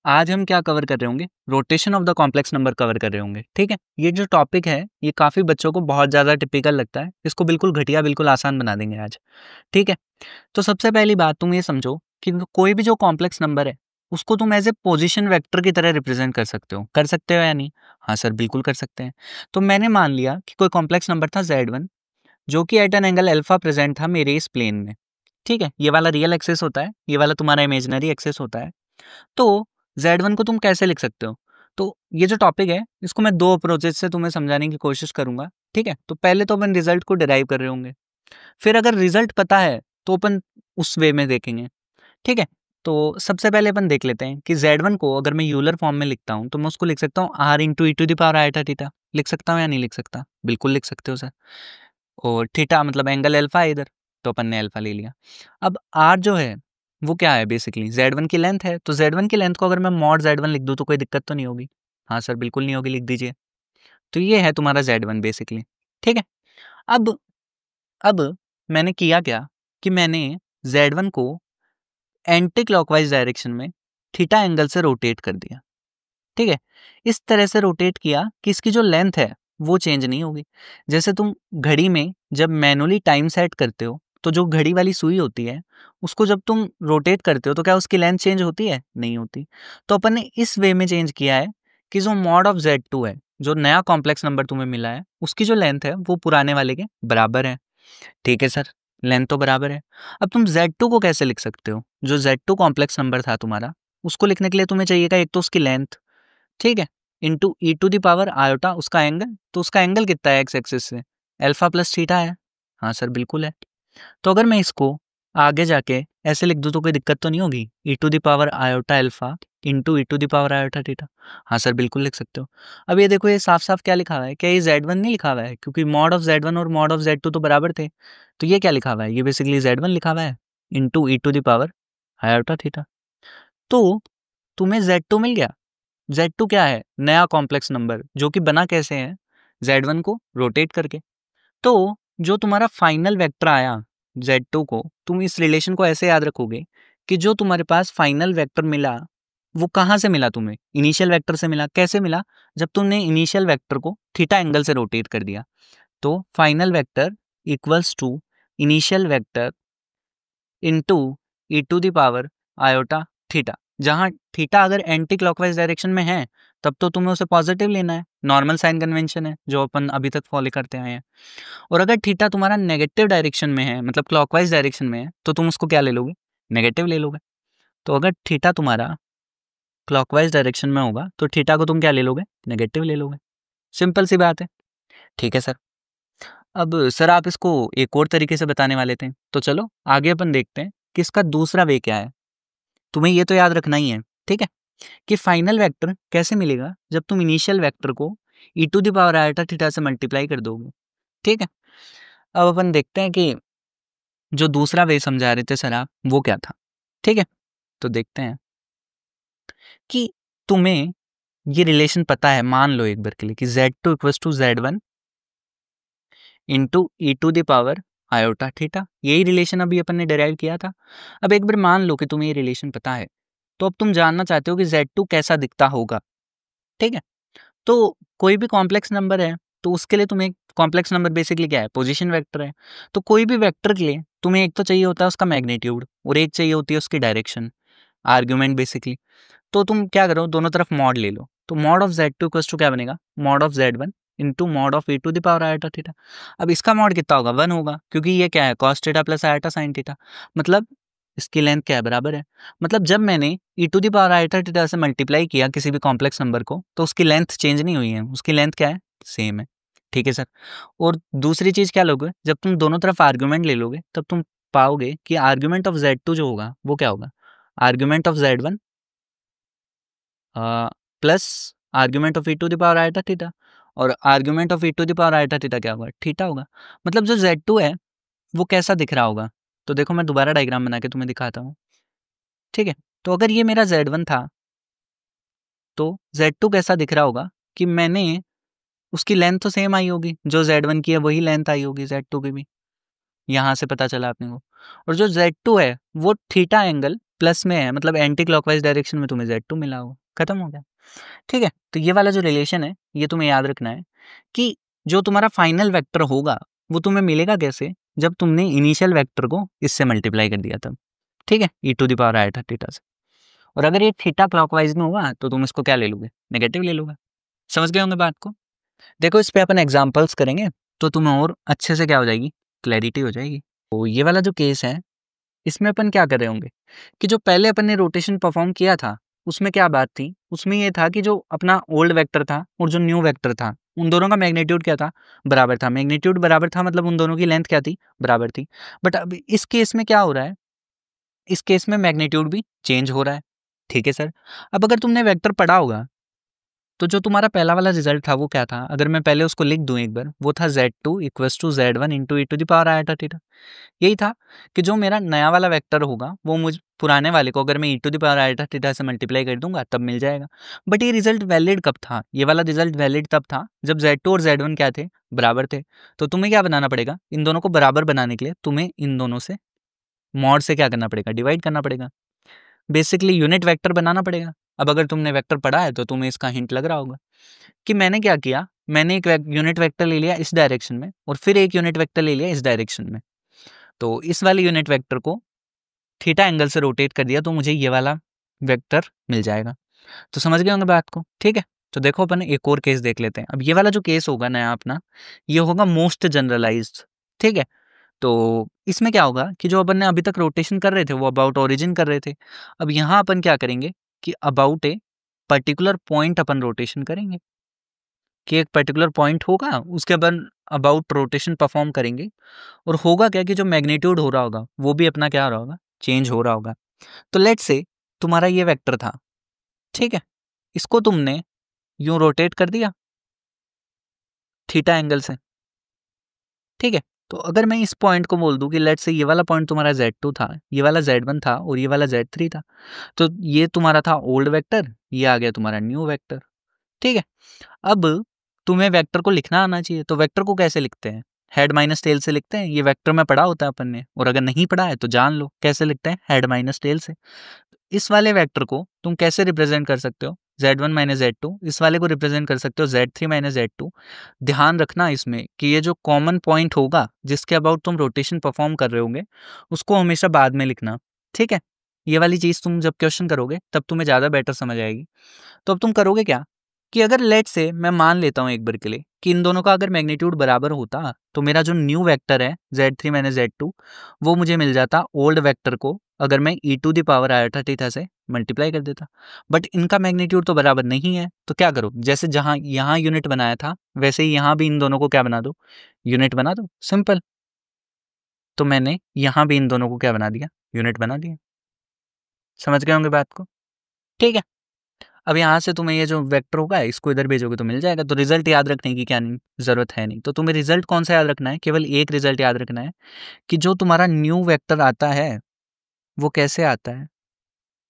आज हम क्या कवर कर रहे होंगे, rotation of the complex number cover कर रहे होंगे। ठीक है, ये जो टॉपिक है ये काफ़ी बच्चों को बहुत ज़्यादा टिपिकल लगता है, इसको बिल्कुल घटिया बिल्कुल आसान बना देंगे आज। ठीक है, तो सबसे पहली बात तुम ये समझो कि कोई भी जो कॉम्प्लेक्स नंबर है उसको तुम एज ए पोजिशन वेक्टर की तरह रिप्रेजेंट कर सकते हो या नहीं? हाँ सर, बिल्कुल कर सकते हैं। तो मैंने मान लिया कि कोई कॉम्प्लेक्स नंबर था Z1 जो कि at an angle alpha present था मेरे इस प्लेन में। ठीक है, ये वाला रियल एक्सेस होता है, ये वाला तुम्हारा इमेजिनरी एक्सेस होता है। तो Z1 को तुम कैसे लिख सकते हो? तो ये जो टॉपिक है इसको मैं दो अप्रोचेस से तुम्हें समझाने की कोशिश करूंगा। ठीक है, तो पहले तो अपन रिजल्ट को डिराइव कर रहे होंगे, फिर अगर रिजल्ट पता है तो अपन उस वे में देखेंगे। ठीक है, तो सबसे पहले अपन देख लेते हैं कि Z1 को अगर मैं यूलर फॉर्म में लिखता हूँ तो मैं उसको लिख सकता हूँ R into e to the power iota theta. लिख सकता हूँ या नहीं लिख सकता? बिल्कुल लिख सकते हो सर। और थीटा मतलब एंगल अल्फा है इधर, तो अपन ने अल्फा ले लिया। अब R जो है वो क्या है, बेसिकली Z1 की लेंथ है। तो Z1 की लेंथ को अगर मैं मॉड Z1 लिख दूँ तो कोई दिक्कत तो नहीं होगी? हाँ सर, बिल्कुल नहीं होगी, लिख दीजिए। तो ये है तुम्हारा Z1 बेसिकली। ठीक है, अब अब मैंने किया क्या कि मैंने Z1 को एंटी क्लॉकवाइज डायरेक्शन में थीटा एंगल से रोटेट कर दिया। ठीक है, इस तरह से रोटेट किया कि इसकी जो लेंथ है वो चेंज नहीं होगी। जैसे तुम घड़ी में जब मैनुअली टाइम सेट करते हो तो जो घड़ी वाली सुई होती है उसको जब तुम रोटेट करते हो तो क्या उसकी लेंथ चेंज होती है? नहीं होती। तो अपन ने इस वे में चेंज किया है कि जो मॉड ऑफ Z2 है, जो नया कॉम्प्लेक्स नंबर तुम्हें मिला है, उसकी जो लेंथ है वो पुराने वाले के बराबर है। ठीक है सर, लेंथ तो बराबर है। अब तुम Z2 को कैसे लिख सकते हो? जो Z2 कॉम्प्लेक्स नंबर था तुम्हारा, उसको लिखने के लिए तुम्हें चाहिएगा एक तो उसकी लेंथ, ठीक है, into e to the power iota उसका एंगल। तो उसका एंगल कितना है एक्स एक्सिस से? अल्फा प्लस थीटा है। हाँ सर, बिल्कुल है। तो अगर मैं इसको आगे जाके ऐसे लिख दूँ तो कोई दिक्कत तो नहीं होगी? E to the power iota alpha into e to the power iota theta. हाँ सर, बिल्कुल लिख सकते हो। अब ये देखो, ये साफ साफ क्या लिखा हुआ है? क्या ये Z1 नहीं लिखा हुआ है? क्योंकि मॉड ऑफ Z1 और मॉड ऑफ Z2 तो बराबर थे। तो ये क्या लिखा हुआ है? ये बेसिकली Z1 लिखा हुआ है into e to the power iota theta. तो तुम्हें Z2 मिल गया। Z2 क्या है? नया कॉम्प्लेक्स नंबर, जो कि बना कैसे है? Z1 को रोटेट करके। तो जो तुम्हारा फाइनल वेक्टर आया Z2 को, तुम इस रिलेशन को ऐसे याद रखोगे कि जो तुम्हारे पास फाइनल वेक्टर मिला वो कहाँ से मिला तुम्हें? इनिशियल वेक्टर से मिला। कैसे मिला? जब तुमने इनिशियल वेक्टर को थीटा एंगल से रोटेट कर दिया। तो final vector equals to initial vector into e to the power iota theta. जहाँ थीटा अगर एंटी क्लॉकवाइज डायरेक्शन में है तब तो तुम्हें उसे पॉजिटिव लेना है, नॉर्मल साइन कन्वेंशन है जो अपन अभी तक फॉलो करते आए हैं। और अगर थीटा तुम्हारा नेगेटिव डायरेक्शन में है, मतलब क्लॉकवाइज डायरेक्शन में है, तो तुम उसको क्या ले लोगे? नेगेटिव ले लोगे। तो अगर थीटा तुम्हारा क्लॉकवाइज डायरेक्शन में होगा तो थीटा को तुम क्या ले लोगे? नेगेटिव ले लोगे। सिंपल सी बात है। ठीक है सर। अब सर आप इसको एक और तरीके से बताने वाले थे, तो चलो आगे अपन देखते हैं कि इसका दूसरा वे क्या है। तुम्हें ये तो याद रखना ही है, ठीक है, कि फाइनल वेक्टर कैसे मिलेगा जब तुम इनिशियल वेक्टर को e to the power iota theta से मल्टीप्लाई कर दोगे। ठीक है, अब अपन देखते हैं कि जो दूसरा वे समझा रहे थे सर आप, वो क्या था। ठीक है, तो देखते हैं कि तुम्हें ये रिलेशन पता है, मान लो एक बार के लिए, कि Z2 equals to Z1 into e to the power iota theta. यही रिलेशन अभी अपन ने डिराइव किया था। अब एक बार मान लो कि तुम्हें ये रिलेशन पता है, तो अब तुम जानना चाहते हो कि Z2 कैसा दिखता होगा। ठीक है, तो कोई भी कॉम्प्लेक्स नंबर है तो उसके लिए तुम्हें, कॉम्प्लेक्स नंबर बेसिकली क्या है? पोजीशन वेक्टर है। तो कोई भी वेक्टर के लिए तुम्हें एक तो चाहिए होता है उसका मैग्नीट्यूड और एक चाहिए होती है उसकी डायरेक्शन, आर्ग्यूमेंट बेसिकली। तो तुम क्या करो, दोनों तरफ मॉड ले लो। तो mod of Z2 equals to क्या बनेगा? Mod of Z1 into mod of e to the power iota theta. अब इसका मॉड कितना होगा? 1 होगा, क्योंकि ये क्या है? Cos theta plus iota sine theta. मतलब इसकी लेंथ क्या है? बराबर है। मतलब जब मैंने e to the power iota theta से मल्टीप्लाई किया किसी भी कॉम्प्लेक्स नंबर को, तो उसकी लेंथ चेंज नहीं हुई है, उसकी लेंथ क्या है? सेम है। ठीक है सर। और दूसरी चीज क्या लोगे, जब तुम दोनों तरफ आर्ग्यूमेंट ले लोगे तब तुम पाओगे कि आर्ग्यूमेंट ऑफ Z2 जो होगा वो क्या होगा? Argument of Z1 plus argument of e to the power iota theta, और argument of e to the power iota theta क्या होगा? थीटा होगा। मतलब जो Z2 है वो कैसा दिख रहा होगा? तो देखो मैं दोबारा डायग्राम बना के तुम्हें दिखाता हूँ। ठीक है, तो अगर ये मेरा Z1 था तो Z2 कैसा दिख रहा होगा कि मैंने, उसकी लेंथ तो सेम आई होगी, जो Z1 की है वही लेंथ आई होगी Z2 की भी, यहाँ से पता चला अपने को। और जो Z2 है वो थीटा एंगल प्लस में है, मतलब एंटी क्लॉकवाइज डायरेक्शन में तुम्हें Z2 मिला होगा, खत्म हो गया। ठीक है, तो ये वाला जो रिलेशन है ये तुम्हें याद रखना है कि जो तुम्हारा फाइनल वेक्टर होगा वो तुम्हें मिलेगा कैसे, जब तुमने इनिशियल वेक्टर को इससे मल्टीप्लाई कर दिया तब। ठीक है, e टू द पावर आया था थीटा से। और अगर ये थीटा क्लॉकवाइज में होगा तो तुम इसको क्या ले लोगे, नेगेटिव ले लोगे। समझ गए होंगे बात को। देखो इस पे अपन एग्जांपल्स करेंगे तो तुम्हें और अच्छे से क्या हो जाएगी, क्लैरिटी हो जाएगी। तो ये वाला जो केस है इसमें अपन क्या कर रहे होंगे कि जो पहले अपन ने रोटेशन परफॉर्म किया था उसमें क्या बात थी, उसमें ये था कि जो अपना ओल्ड वेक्टर था और जो न्यू वेक्टर था उन दोनों का मैग्नीट्यूड क्या था, बराबर था। मैग्नीट्यूड बराबर था मतलब उन दोनों की लेंथ क्या थी, बराबर थी। बट अब इस केस में क्या हो रहा है, इस केस में मैग्नीट्यूड भी चेंज हो रहा है। ठीक है सर, अब अगर तुमने वेक्टर पढ़ा होगा तो जो तुम्हारा पहला वाला रिजल्ट था वो क्या था, अगर मैं पहले उसको लिख दूं एक बार, वो था Z2 equals to Z1 into e to the power आया था थीटा। यही था कि जो मेरा नया वाला वेक्टर होगा वो मुझ पुराने वाले को अगर मैं ई टू द पावर आया थीटा से मल्टीप्लाई कर दूंगा तब मिल जाएगा। बट ये रिजल्ट वैलिड कब था, ये वाला रिजल्ट वैलिड तब था जब Z2 और Z1 क्या थे, बराबर थे। तो तुम्हें क्या बनाना पड़ेगा, इन दोनों को बराबर बनाने के लिए तुम्हें इन दोनों से मॉड से क्या करना पड़ेगा, डिवाइड करना पड़ेगा। बेसिकली यूनिट वेक्टर बनाना पड़ेगा। अब अगर तुमने वेक्टर पढ़ा है तो तुम्हें इसका हिंट लग रहा होगा कि मैंने क्या किया, मैंने एक यूनिट वेक्टर ले लिया इस डायरेक्शन में और फिर एक यूनिट वेक्टर ले लिया इस डायरेक्शन में। तो इस वाले यूनिट वेक्टर को थीटा एंगल से रोटेट कर दिया तो मुझे ये वाला वेक्टर मिल जाएगा। तो समझ गए होंगे बात को। ठीक है, तो देखो अपन एक और केस देख लेते हैं। अब ये वाला जो केस होगा नया अपना, ये होगा मोस्ट जनरलाइज्ड। ठीक है, तो इसमें क्या होगा कि जो अपन ने अभी तक रोटेशन कर रहे थे वो अबाउट ओरिजिन कर रहे थे। अब यहाँ अपन क्या करेंगे कि about a particular point upon rotation करेंगे, कि एक पर्टिकुलर पॉइंट होगा उसके अपन अबाउट रोटेशन परफॉर्म करेंगे। और होगा क्या कि जो मैग्नीट्यूड हो रहा होगा वो भी अपना क्या हो रहा होगा, चेंज हो रहा होगा। तो लेट्स से तुम्हारा ये वेक्टर था, ठीक है, इसको तुमने यूं रोटेट कर दिया थीटा एंगल से। ठीक है, तो अगर मैं इस पॉइंट को बोल दूं कि लेट्स से ये वाला पॉइंट तुम्हारा Z2 था, ये वाला Z1 था और ये वाला Z3 था, तो ये तुम्हारा था ओल्ड वेक्टर, ये आ गया तुम्हारा न्यू वेक्टर। ठीक है, अब तुम्हें वेक्टर को लिखना आना चाहिए। तो वेक्टर को कैसे लिखते हैं, हेड माइनस टेल से लिखते हैं। ये वेक्टर में पढ़ा होता है अपन ने, और अगर नहीं पढ़ा है तो जान लो कैसे लिखते हैं, हेड माइनस टेल से। इस वाले वेक्टर को तुम कैसे रिप्रेजेंट कर सकते हो, Z1 माइनस Z2। इस वाले को रिप्रेजेंट कर सकते हो Z3 माइनस Z2। ध्यान रखना इसमें कि ये जो कॉमन पॉइंट होगा जिसके अबाउट तुम रोटेशन परफॉर्म कर रहे होंगे उसको हमेशा बाद में लिखना। ठीक है, ये वाली चीज़ तुम जब क्वेश्चन करोगे तब तुम्हें ज़्यादा बेटर समझ आएगी। तो अब तुम करोगे क्या कि अगर लेट से मैं मान लेता हूँ एक बार के लिए कि इन दोनों का अगर मैग्नीट्यूड बराबर होता तो मेरा जो न्यू वेक्टर है Z3 माइनस Z2 वो मुझे मिल जाता ओल्ड वेक्टर को अगर मैं ई टू द पावर आया थीटा से मल्टीप्लाई कर देता। बट इनका मैग्नीट्यूड तो बराबर नहीं है, तो क्या करो, जैसे जहाँ यहाँ यूनिट बनाया था वैसे ही यहाँ भी इन दोनों को क्या बना दो, यूनिट बना दो, सिंपल। तो मैंने यहाँ भी इन दोनों को क्या बना दिया, यूनिट बना दिया। समझ गए होंगे बात को। ठीक है, अब यहाँ से तुम्हें ये जो वेक्टर होगा इसको इधर भेजोगे तो मिल जाएगा। तो रिजल्ट याद रखने की क्या नहीं जरूरत है नहीं। तो तुम्हें रिजल्ट कौन सा याद रखना है, केवल एक रिजल्ट याद रखना है कि जो तुम्हारा न्यू वेक्टर आता है वो कैसे आता है,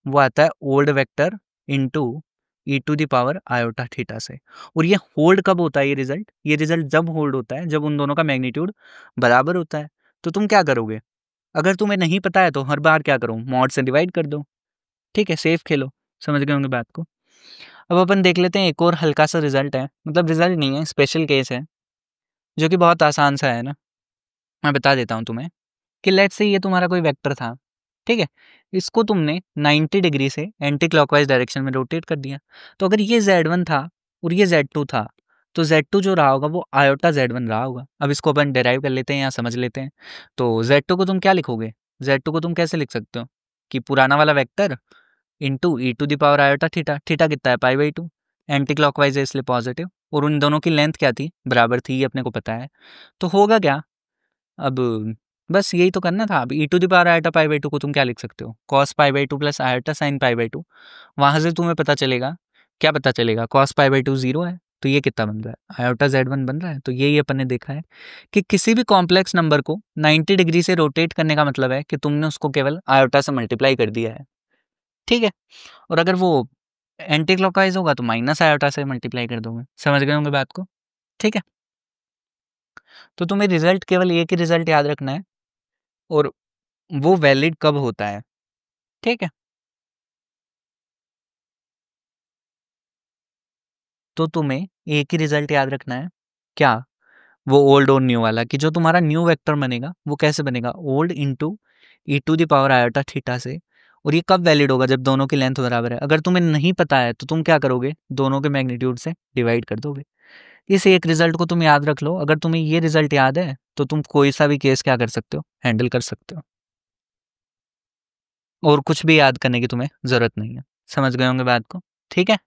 वो आता है old vector into e to the power iota theta से। और ये होल्ड कब होता है, ये रिजल्ट जब होल्ड होता है जब उन दोनों का मैग्नीट्यूड बराबर होता है। तो तुम क्या करोगे, अगर तुम्हें नहीं पता है तो हर बार क्या करो, मॉड से डिवाइड कर दो। ठीक है, सेफ खेलो। समझ गए होंगे बात को। अब अपन देख लेते हैं एक और हल्का सा रिजल्ट है, मतलब रिजल्ट नहीं है, स्पेशल केस है जो कि बहुत आसान सा है ना। मैं बता देता हूँ तुम्हें कि लेट्स से ये तुम्हारा कोई वेक्टर था, ठीक है, इसको तुमने 90 डिग्री से एंटी क्लॉकवाइज डायरेक्शन में रोटेट कर दिया। तो अगर ये Z1 था और ये Z2 था तो Z2 जो रहा होगा वो आयोटा Z1 रहा होगा। अब इसको अपन डेराइव कर लेते हैं या समझ लेते हैं। तो Z2 को तुम क्या लिखोगे, Z2 को तुम कैसे लिख सकते हो कि पुराना वाला vector into e to the power iota theta. Theta कितना है, π/2, एंटी क्लॉकवाइज है इसलिए पॉजिटिव, और उन दोनों की लेंथ क्या थी, बराबर थी, ये अपने को पता है। तो होगा क्या, अब बस यही तो करना था। अब ई टू द पावर आयोटा π/2 को तुम क्या लिख सकते हो, कॉस π/2 प्लस आयोटा साइन π/2। वहाँ से तुम्हें पता चलेगा, क्या पता चलेगा, कॉस π/2 जीरो है तो ये कितना बन रहा है, आयोटा Z1 बन रहा है। तो यही अपन ने देखा है कि किसी भी कॉम्प्लेक्स नंबर को 90 डिग्री से रोटेट करने का मतलब है कि तुमने उसको केवल आयोटा से मल्टीप्लाई कर दिया है। ठीक है, और अगर वो एंटी क्लॉकवाइज होगा तो माइनस आयोटा से मल्टीप्लाई कर दोगे। समझ गए होंगे बात को। ठीक है, तो तुम्हें रिजल्ट केवल एक ही रिजल्ट याद रखना है, और वो वैलिड कब होता है, ठीक है? तो तुम्हें एक ही रिज़ल्ट याद रखना है, क्या? वो ओल्ड और न्यू वाला, कि जो तुम्हारा न्यू वेक्टर बनेगा वो कैसे बनेगा? Old into e to the power iota theta से। और ये कब वैलिड होगा? जब दोनों की लेंथ बराबर है। अगर तुम्हें नहीं पता है तो तुम क्या करोगे? दोनों के मैग्नीट्यूड से डिवाइड कर दोगे। इस एक रिजल्ट को तुम याद रख लो। अगर तुम्हें ये रिजल्ट याद है तो तुम कोई सा भी केस क्या कर सकते हो? हैंडल कर सकते हो। और कुछ भी याद करने की तुम्हें ज़रूरत नहीं है। समझ गए होंगे बात को? ठीक है?